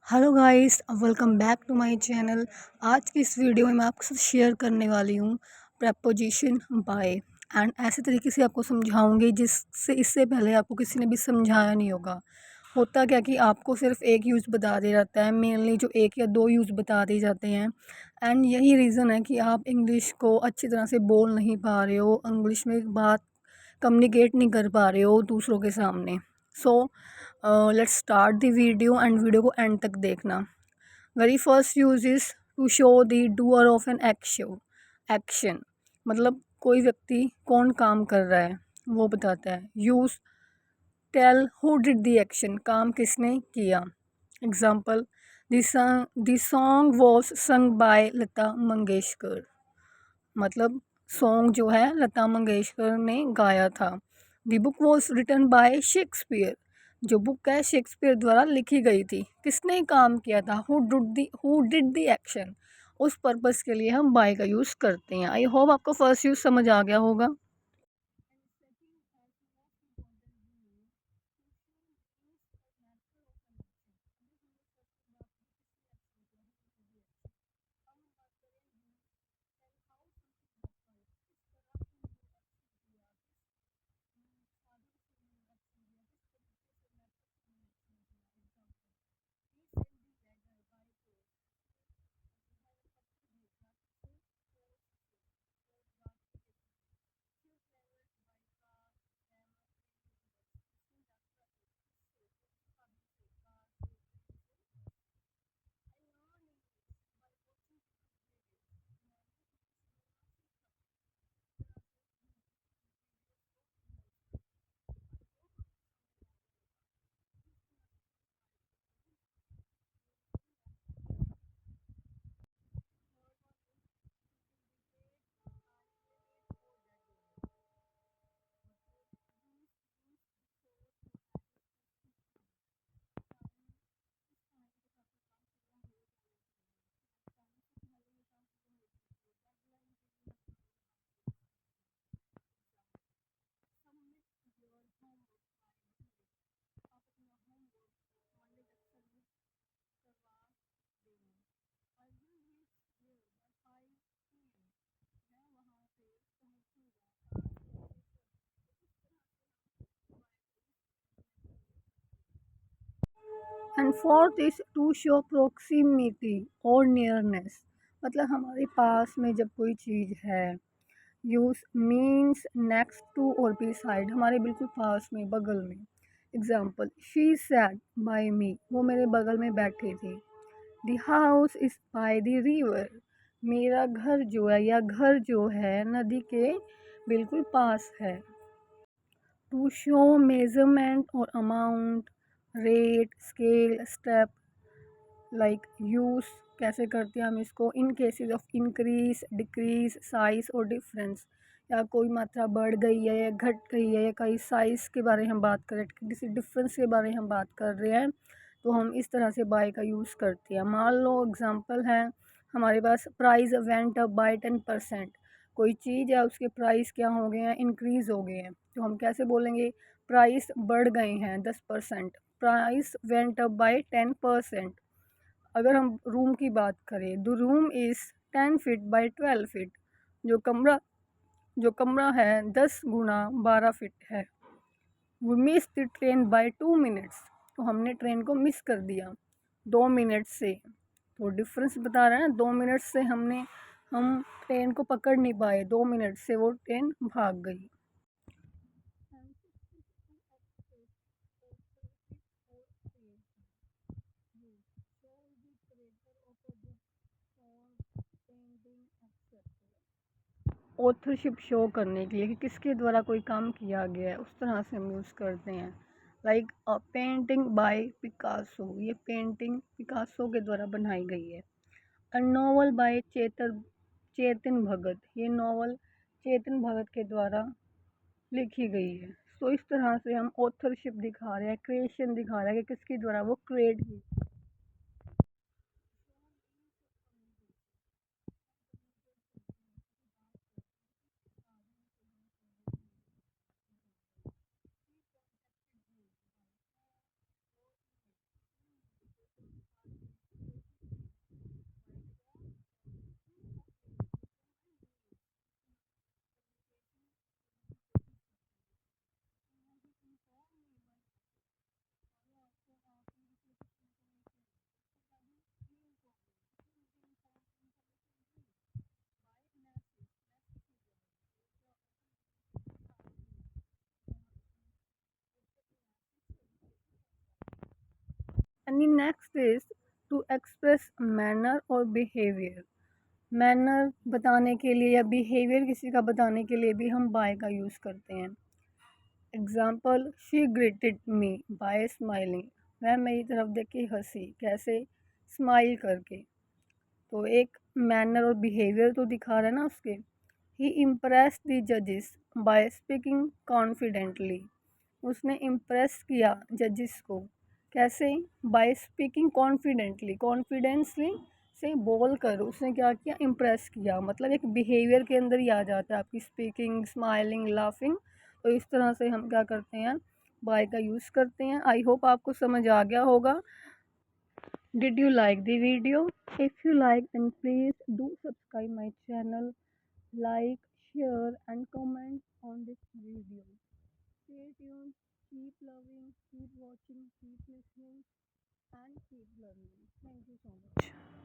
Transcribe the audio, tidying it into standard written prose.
Hello guys, welcome back to my channel. आज की इस वीडियो में मैं आपके साथ शेयर करने वाली हूँ प्रपोजिशन बाय एंड ऐसे तरीके से आपको समझाऊंगी जिससे इससे पहले आपको किसी ने भी समझाया नहीं होगा। होता क्या कि आपको सिर्फ एक यूज़ बता दिया जाता है, मेनली जो एक या दो यूज़ बता दिए जाते हैं। एंड यही रीज़न है कि आप इंग्लिश को अच्छी तरह से बोल नहीं पा रहे हो, इंग्लिश में बात कम्युनिकेट नहीं कर पा रहे हो दूसरों के सामने। So let's start the video and video को एंड तक देखना। Very first use is to show the doer of an action, मतलब कोई व्यक्ति कौन काम कर रहा है वो बताता है। Use tell who did the action, काम किसने किया। Example, the song was sung by Lata Mangeshkar, मतलब सॉन्ग जो है लता मंगेशकर ने गाया था। The book was written by Shakespeare, जो बुक है शेक्सपियर द्वारा लिखी गई थी। किसने काम किया था? Who did the action. उस पर्पस के लिए हम बाय का यूज़ करते हैं। आई होप आपको फर्स्ट यूज़ समझ आ गया होगा। And fourth is to show proximity और नियरनेस, मतलब हमारे पास में जब कोई चीज़ है। यूज मीन्स नेक्स्ट टू और बिसाइड, हमारे बिल्कुल पास में, बगल में। Example, she sat by me, वो मेरे बगल में बैठी थी। The house is by the river, मेरा घर जो है या घर जो है नदी के बिल्कुल पास है। टू शो मेजरमेंट और amount, rate, scale, step, like use कैसे करते हैं हम इसको in cases of increase, decrease, size और डिफरेंस, या कोई मात्रा बढ़ गई है या घट गई है या कई साइज़ के बारे में हम बात कर रहे हैं, किसी डिफरेंस के बारे में हम बात कर रहे हैं, तो हम इस तरह से बाय का यूज़ करते हैं। मान लो एग्जांपल है हमारे पास, प्राइस वेंट अप बाय 10%, कोई चीज़ है उसके प्राइस क्या हो गए हैं, इंक्रीज़ हो गए हैं, तो हम कैसे बोलेंगे? प्राइस बढ़ गए हैं 10%, प्राइस वेंट अप बाय 10%। अगर हम रूम की बात करें, the room is 10 feet by 12 feet, जो कमरा जो कमरा है 10 गुना 12 फीट है। वो miss the train by 2 minutes, तो हमने ट्रेन को मिस कर दिया 2 मिनट से, तो डिफरेंस बता रहा है ना। 2 मिनट से हम ट्रेन को पकड़ नहीं पाए, 2 मिनट से वो ट्रेन भाग गई। ऑथरशिप शो करने के लिए कि किसके द्वारा कोई काम किया गया है, उस तरह से हम यूज़ करते हैं। लाइक पेंटिंग बाय पिकासो, ये पेंटिंग पिकासो के द्वारा बनाई गई है। A novel bye Chetan Bhagat, ये नॉवल चेतन भगत के द्वारा लिखी गई है। तो इस तरह से हम ऑथरशिप दिखा रहे हैं, क्रिएशन दिखा रहे हैं कि किसके द्वारा वो क्रिएट की। And next is to express manner और बिहेवियर। मैनर बताने के लिए या बिहेवियर किसी का बताने के लिए भी हम बाय का यूज़ करते हैं। Example, she greeted me bye smiling, वह मेरी तरफ देख के हंसी, कैसे, स्माइल करके। तो एक मैनर और बिहेवियर तो दिखा रहा है ना उसके। ही इम्प्रेस द जजेस बाय स्पीकिंग कॉन्फिडेंटली, उसने इम्प्रेस किया जजेस को, कैसे, बाय स्पीकिंग कॉन्फिडेंटली, कॉन्फिडेंसली से बोल कर उसने क्या किया, इम्प्रेस किया। मतलब एक बिहेवियर के अंदर ही आ जाता है आपकी स्पीकिंग, स्माइलिंग, लाफिंग। तो इस तरह से हम क्या करते हैं, बाय का यूज़ करते हैं। आई होप आपको समझ आ गया होगा। Did you like the video? If you like, then please do subscribe my channel, like, share and comment on this video. Stay tuned, keep loving, keep watching, keep listening and keep learning. Thank you so much.